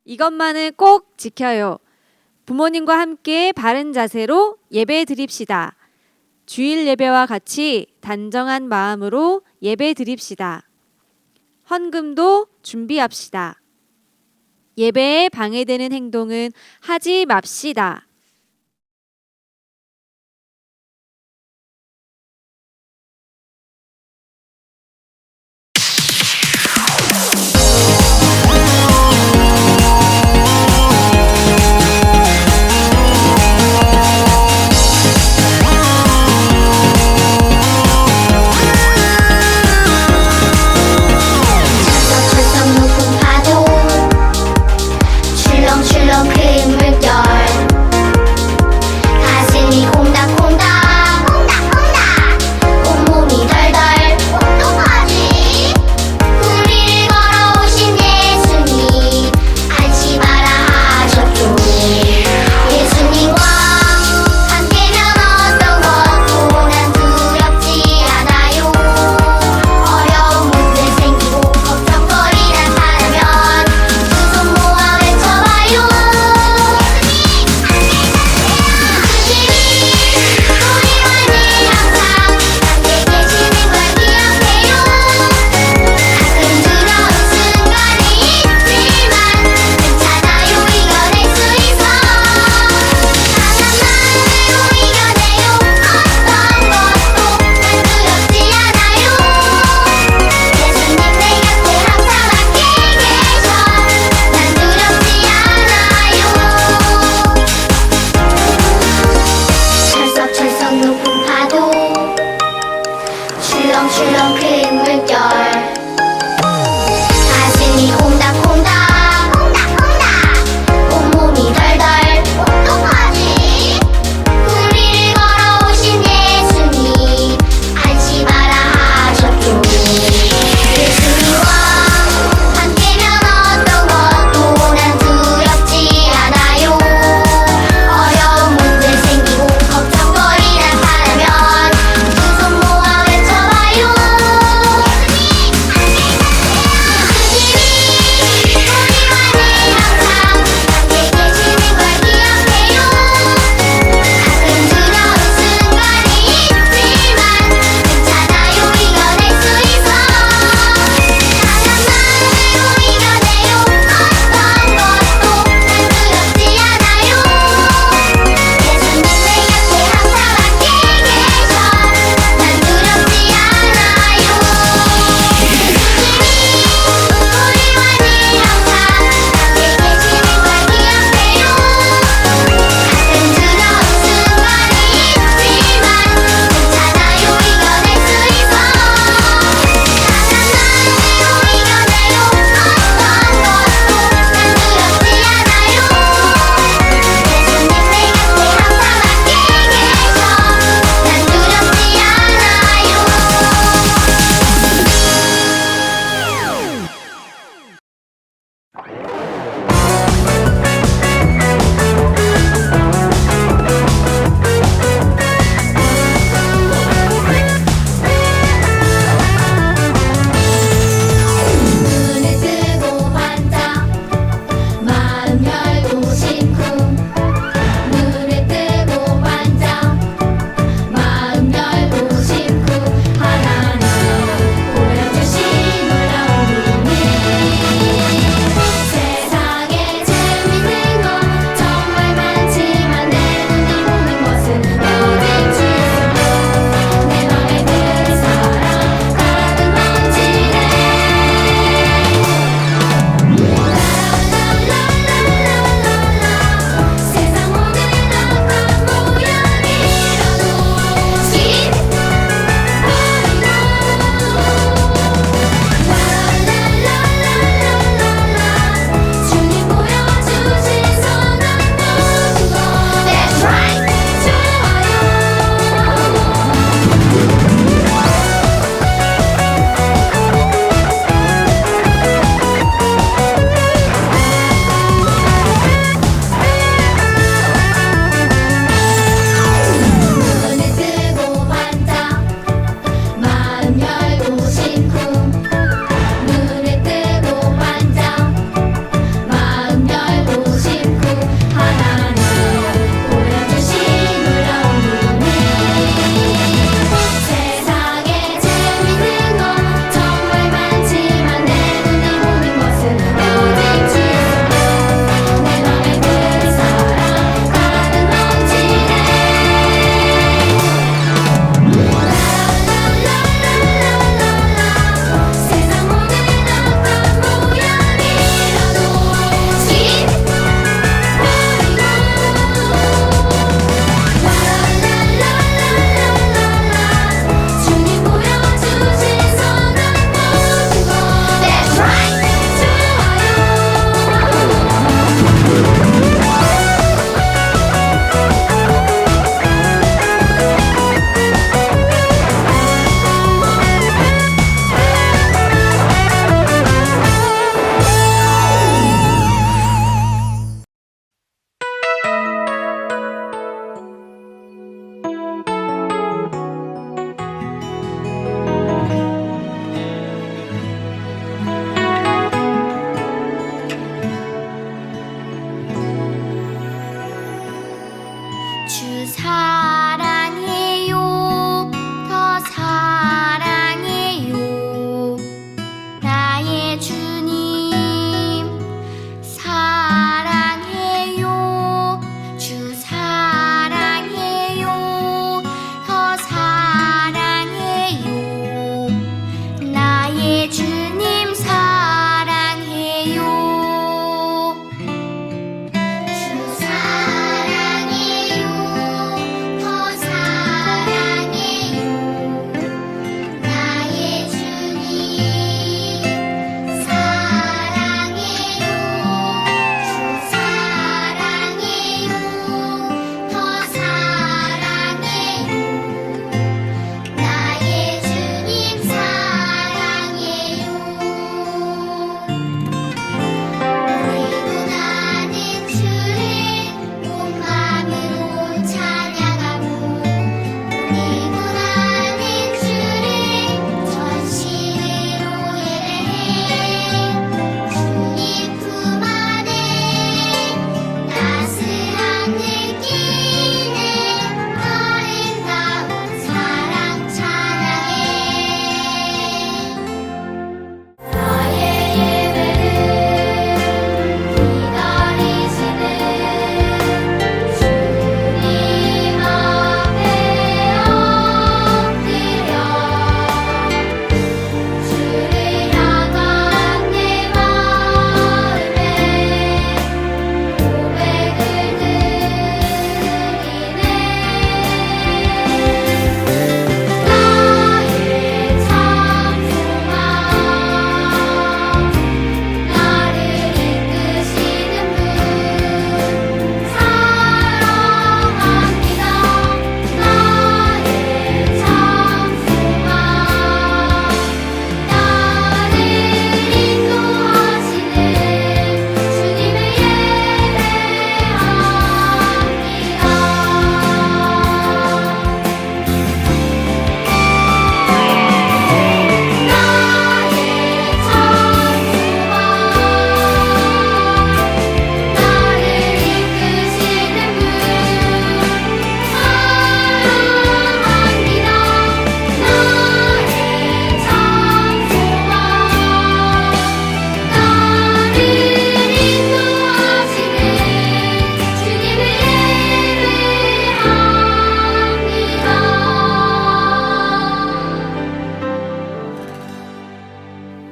이것만은 꼭 지켜요. 부모님과 함께 바른 자세로 예배 드립시다. 주일 예배와 같이 단정한 마음으로 예배 드립시다. 헌금도 준비합시다. 예배에 방해되는 행동은 하지 맙시다. 철썩철썩 높은 파도 출렁출렁 큰 물결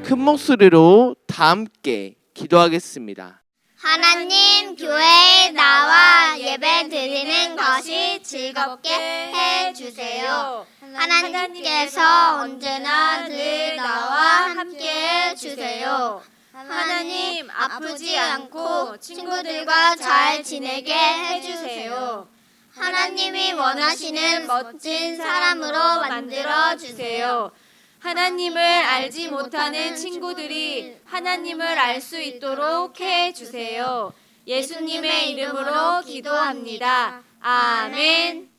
큰 목소리로 다 함께 기도하겠습니다. 하나님, 교회에 나와 예배 드리는 것이 즐겁게 해주세요. 하나님께서 언제나 늘 나와 함께 해주세요. 하나님, 아프지 않고 친구들과 잘 지내게 해주세요. 하나님이 원하시는 멋진 사람으로 만들어주세요. 하나님을 알지 못하는 친구들이 하나님을 알 수 있도록 해주세요. 예수님의 이름으로 기도합니다. 아멘.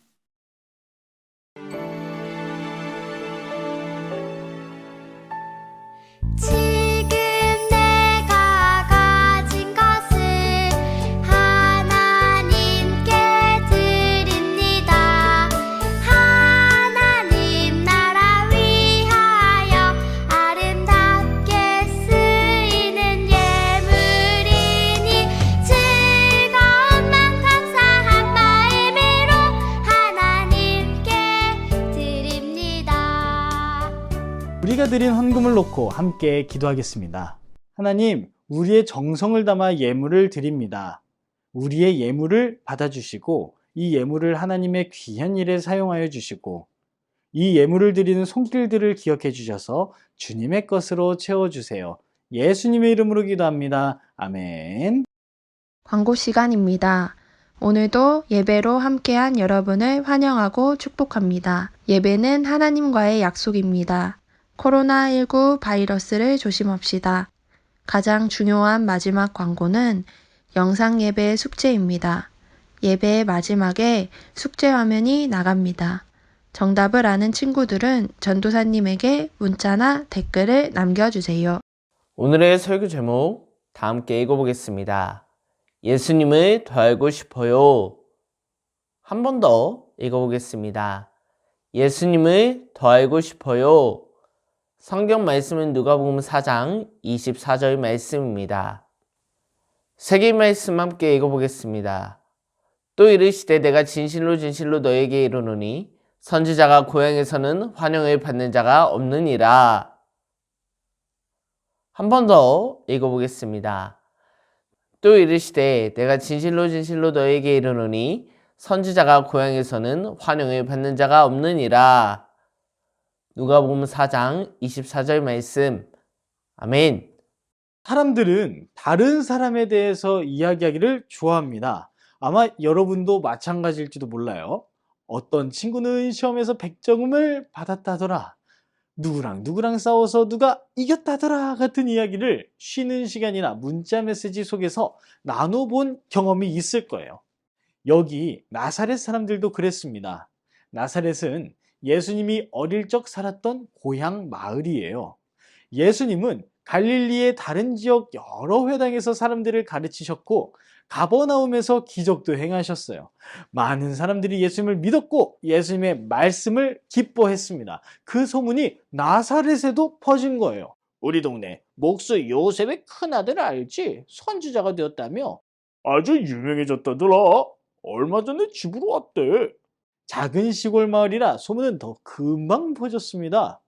지금 내가 가진 것을 하나님께 드립니다. 하나님 나라 위하여 아름답게 쓰이는 예물이니 즐거운 맘 감사한 마음으로 하나님께 드립니다. 우리가 드린 헌금을 놓고 함께 기도하겠습니다. 하나님, 우리의 정성을 담아 예물을 드립니다. 우리의 예물을 받아주시고 이 예물을 하나님의 귀한 일에 사용하여 주시고 이 예물을 드리는 손길들을 기억해 주셔서 주님의 것으로 채워주세요. 예수님의 이름으로 기도합니다. 아멘. 광고 시간입니다. 오늘도 예배로 함께한 여러분을 환영하고 축복합니다. 예배는 하나님과의 약속입니다. 코로나19 바이러스를 조심합시다. 가장 중요한 마지막 광고는 영상 예배 숙제입니다. 예배의 마지막에 숙제 화면이 나갑니다. 정답을 아는 친구들은 전도사님에게 문자나 댓글을 남겨주세요. 오늘의 설교 제목 다 함께 읽어보겠습니다. 예수님을 더 알고 싶어요. 한 번 더 읽어보겠습니다. 예수님을 더 알고 싶어요. 성경 말씀은 누가복음 4장 24절 말씀입니다. 세 개의 말씀 함께 읽어보겠습니다. 또 이르시되 내가 진실로 진실로 너에게 이르노니 선지자가 고향에서는 환영을 받는 자가 없느니라. 한 번 더 읽어보겠습니다. 또 이르시되 내가 진실로 진실로 너에게 이르노니 선지자가 고향에서는 환영을 받는 자가 없느니라. 누가복음 4장 24절 말씀. 아멘. 사람들은 다른 사람에 대해서 이야기하기를 좋아합니다. 아마 여러분도 마찬가지일지도 몰라요. 어떤 친구는 시험에서 100점을 받았다더라. 누구랑 싸워서 누가 이겼다더라 같은 이야기를 쉬는 시간이나 문자 메시지 속에서 나눠본 경험이 있을 거예요. 여기 나사렛 사람들도 그랬습니다. 나사렛은 예수님이 어릴 적 살았던 고향 마을이에요. 예수님은 갈릴리의 다른 지역 여러 회당에서 사람들을 가르치셨고 가버나움에서 기적도 행하셨어요. 많은 사람들이 예수님을 믿었고 예수님의 말씀을 기뻐했습니다. 그 소문이 나사렛에도 퍼진 거예요. 우리 동네 목수 요셉의 큰아들 알지? 선지자가 되었다며? 아주 유명해졌다더라. 얼마 전에 집으로 왔대. 작은 시골 마을이라 소문은 더 금방 퍼졌습니다.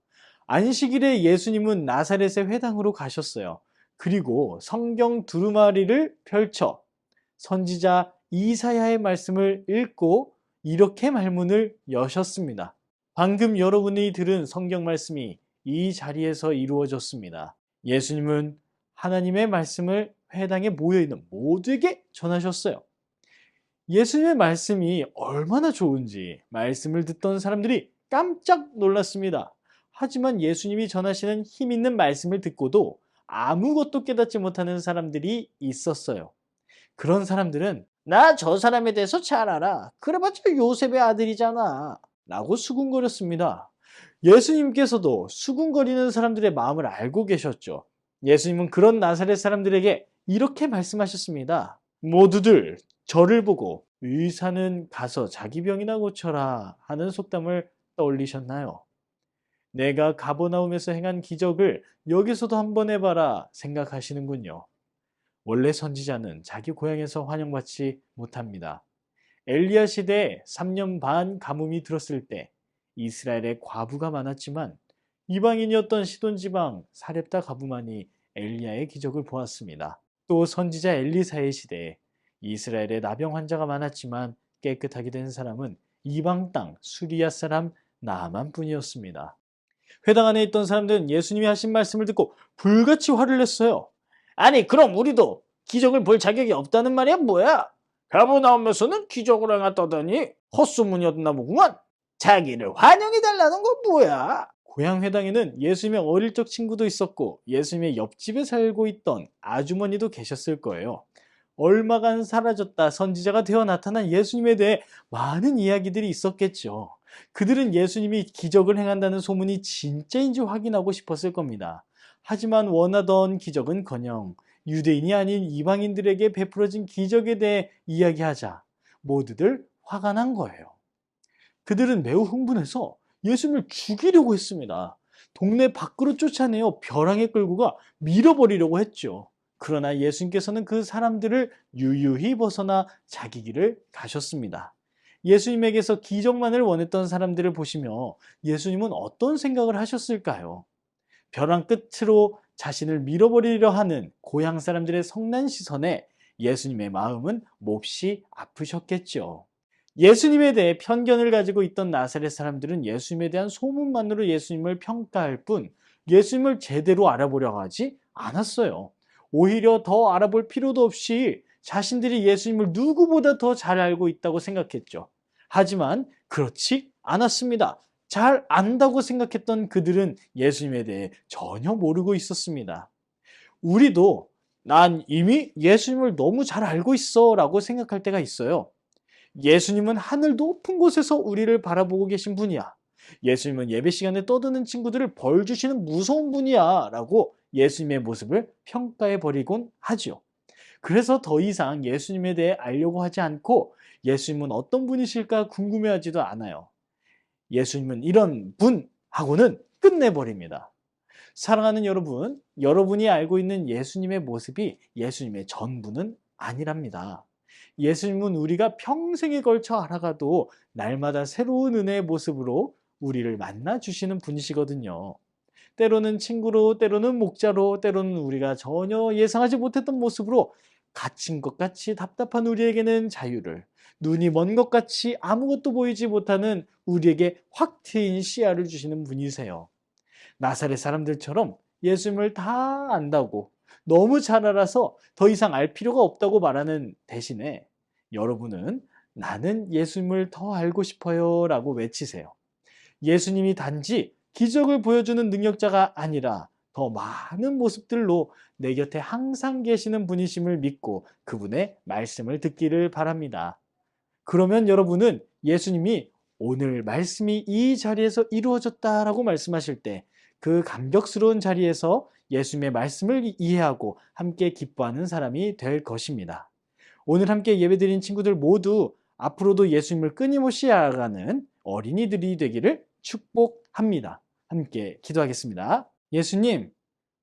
안식일에 예수님은 나사렛의 회당으로 가셨어요. 그리고 성경 두루마리를 펼쳐 선지자 이사야의 말씀을 읽고 이렇게 말문을 여셨습니다. 방금 여러분이 들은 성경 말씀이 이 자리에서 이루어졌습니다. 예수님은 하나님의 말씀을 회당에 모여있는 모두에게 전하셨어요. 예수님의 말씀이 얼마나 좋은지 말씀을 듣던 사람들이 깜짝 놀랐습니다. 하지만 예수님이 전하시는 힘 있는 말씀을 듣고도 아무것도 깨닫지 못하는 사람들이 있었어요. 그런 사람들은 나 저 사람에 대해서 잘 알아. 그래봤자 요셉의 아들이잖아. 라고 수군거렸습니다. 예수님께서도 수군거리는 사람들의 마음을 알고 계셨죠. 예수님은 그런 나사렛 사람들에게 이렇게 말씀하셨습니다. 모두들 저를 보고 의사는 가서 자기 병이나 고쳐라 하는 속담을 떠올리셨나요? 내가 가버나움에서 행한 기적을 여기서도 한번 해봐라 생각하시는군요. 원래 선지자는 자기 고향에서 환영받지 못합니다. 엘리야 시대에 3년 반 가뭄이 들었을 때 이스라엘에 과부가 많았지만 이방인이었던 시돈 지방 사렙다 가부만이 엘리야의 기적을 보았습니다. 또 선지자 엘리사의 시대에 이스라엘에 나병 환자가 많았지만 깨끗하게 된 사람은 이방 땅 수리아 사람 나아만 뿐이었습니다. 회당 안에 있던 사람들은 예수님이 하신 말씀을 듣고 불같이 화를 냈어요. 아니 그럼 우리도 기적을 볼 자격이 없다는 말이야 뭐야? 가버나움에서는 기적을 행했다더니 헛소문이었나 보구만. 자기를 환영해달라는 건 뭐야? 고향 회당에는 예수님의 어릴 적 친구도 있었고 예수님의 옆집에 살고 있던 아주머니도 계셨을 거예요. 얼마간 사라졌다 선지자가 되어 나타난 예수님에 대해 많은 이야기들이 있었겠죠. 그들은 예수님이 기적을 행한다는 소문이 진짜인지 확인하고 싶었을 겁니다. 하지만 원하던 기적은커녕 유대인이 아닌 이방인들에게 베풀어진 기적에 대해 이야기하자 모두들 화가 난 거예요. 그들은 매우 흥분해서 예수님을 죽이려고 했습니다. 동네 밖으로 쫓아내어 벼랑에 끌고 가 밀어버리려고 했죠. 그러나 예수님께서는 그 사람들을 유유히 벗어나 자기 길을 가셨습니다. 예수님에게서 기적만을 원했던 사람들을 보시며 예수님은 어떤 생각을 하셨을까요? 벼랑 끝으로 자신을 밀어버리려 하는 고향 사람들의 성난 시선에 예수님의 마음은 몹시 아프셨겠죠. 예수님에 대해 편견을 가지고 있던 나사렛 사람들은 예수님에 대한 소문만으로 예수님을 평가할 뿐 예수님을 제대로 알아보려고 하지 않았어요. 오히려 더 알아볼 필요도 없이 자신들이 예수님을 누구보다 더 잘 알고 있다고 생각했죠. 하지만 그렇지 않았습니다. 잘 안다고 생각했던 그들은 예수님에 대해 전혀 모르고 있었습니다. 우리도 난 이미 예수님을 너무 잘 알고 있어 라고 생각할 때가 있어요. 예수님은 하늘 높은 곳에서 우리를 바라보고 계신 분이야. 예수님은 예배 시간에 떠드는 친구들을 벌 주시는 무서운 분이야 라고 예수님의 모습을 평가해 버리곤 하죠. 그래서 더 이상 예수님에 대해 알려고 하지 않고 예수님은 어떤 분이실까 궁금해하지도 않아요. 예수님은 이런 분 하고는 끝내버립니다. 사랑하는 여러분, 여러분이 알고 있는 예수님의 모습이 예수님의 전부는 아니랍니다. 예수님은 우리가 평생에 걸쳐 알아가도 날마다 새로운 은혜의 모습으로 우리를 만나 주시는 분이시거든요. 때로는 친구로, 때로는 목자로, 때로는 우리가 전혀 예상하지 못했던 모습으로 갇힌 것 같이 답답한 우리에게는 자유를, 눈이 먼 것 같이 아무것도 보이지 못하는 우리에게 확 트인 시야를 주시는 분이세요. 나사렛 사람들처럼 예수님을 다 안다고, 너무 잘 알아서 더 이상 알 필요가 없다고 말하는 대신에 여러분은 나는 예수님을 더 알고 싶어요 라고 외치세요. 예수님이 단지 기적을 보여주는 능력자가 아니라 더 많은 모습들로 내 곁에 항상 계시는 분이심을 믿고 그분의 말씀을 듣기를 바랍니다. 그러면 여러분은 예수님이 오늘 말씀이 이 자리에서 이루어졌다라고 말씀하실 때 그 감격스러운 자리에서 예수님의 말씀을 이해하고 함께 기뻐하는 사람이 될 것입니다. 오늘 함께 예배드린 친구들 모두 앞으로도 예수님을 끊임없이 알아가는 어린이들이 되기를 축복합니다. 함께 기도하겠습니다. 예수님,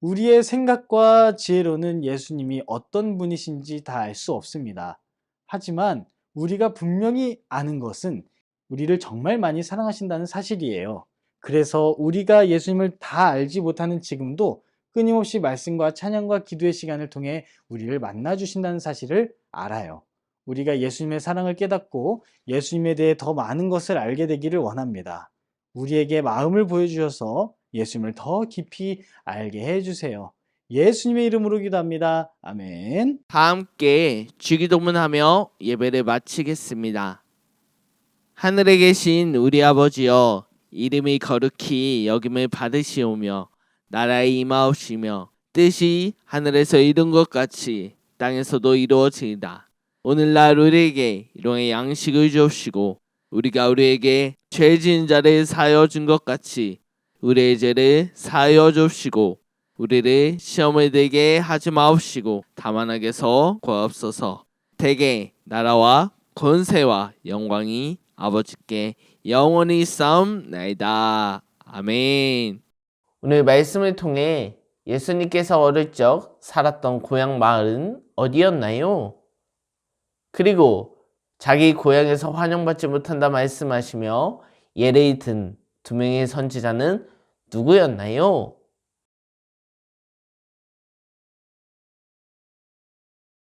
우리의 생각과 지혜로는 예수님이 어떤 분이신지 다 알 수 없습니다. 하지만 우리가 분명히 아는 것은 우리를 정말 많이 사랑하신다는 사실이에요. 그래서 우리가 예수님을 다 알지 못하는 지금도 끊임없이 말씀과 찬양과 기도의 시간을 통해 우리를 만나주신다는 사실을 알아요. 우리가 예수님의 사랑을 깨닫고 예수님에 대해 더 많은 것을 알게 되기를 원합니다. 우리에게 마음을 보여주셔서 예수님을 더 깊이 알게 해주세요. 예수님의 이름으로 기도합니다. 아멘. 다 함께 주기도문하며 예배를 마치겠습니다. 하늘에 계신 우리 아버지여, 이름이 거룩히 여김을 받으시오며 나라의 임하옵시며 뜻이 하늘에서 이룬 것 같이 땅에서도 이루어지이다. 오늘날 우리에게 일용의 양식을 주옵시고 우리가 우리에게 죄 지은 자를 사하여 준 것 같이 우리의 죄를 사하여 주옵시고 우리를 시험에 들게 하지 마옵시고 다만 악에서 구하옵소서. 대개 나라와 권세와 영광이 아버지께 영원히 있사옵나이다. 아멘. 오늘 말씀을 통해 예수님께서 어릴 적 살았던 고향 마을은 어디였나요? 그리고 자기 고향에서 환영받지 못한다 말씀하시며 예를 든 두 명의 선지자는 누구였나요?